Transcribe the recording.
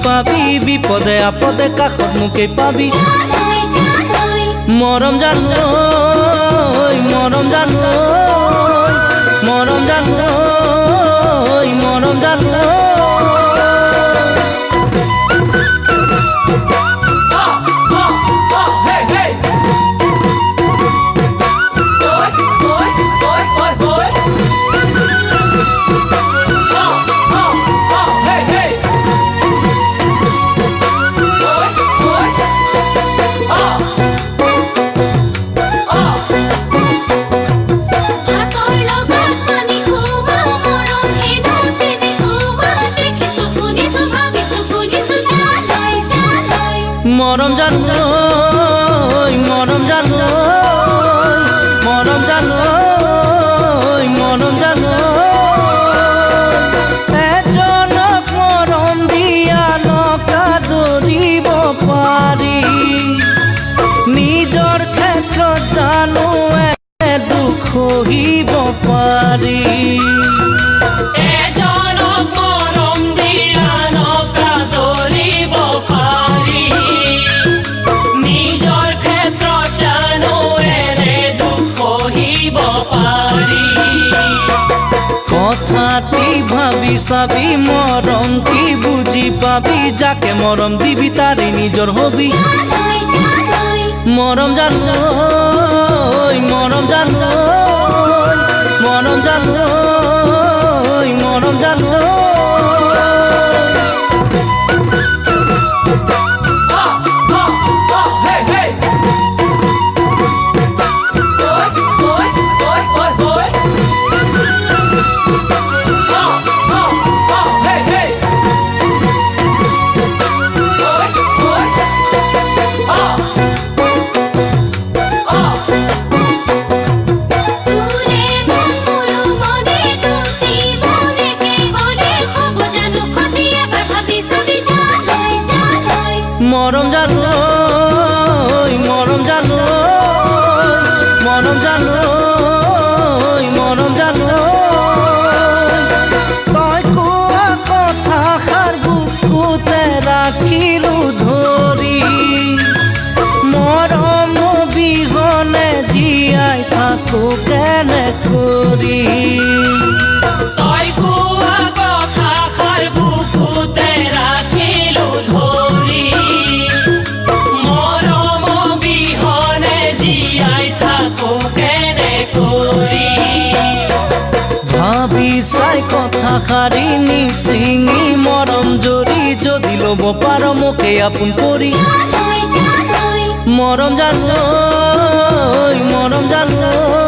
পাবি বিপদে আপদে কাষত মোকে পাবি মৰম জানৈ মৰম জানৈ মৰম জানৈ মৰম জানৈ মৰম জানৈ মৰম জানৈ মৰম জানৈ মৰম জানৈ এজনক মৰম দিয়া নকা ধৰিব পাৰি নিজৰ ক্ষেত্ৰত জানো দুখ সহিব পাৰি কথাটি ভাবি চাবি মৰম কি বুজি পাবি যাকে মৰম দিবি তাৰে নিজৰ হবি মৰম জানৈ মৰম জানৈ মৰম জানৈ মৰম জানৈ মৰম জানৈ মৰম জানৈ মৰম জানৈ মৰম জানৈ তই কোৱা কথাষাৰ বুকুতে ৰাখিলো ধৰি মৰম বিহনে জীয়াই থাকো কেনে কৰি তই কোৱা কথাষাৰ বুকুতে ৰাখিলো ধৰি ভাবি চাই কথাষাৰি নিচিঙি মৰম জৰি যদি ল'ব পাৰ মোকে আপোন কৰি মৰম জানৈ মৰম জানৈ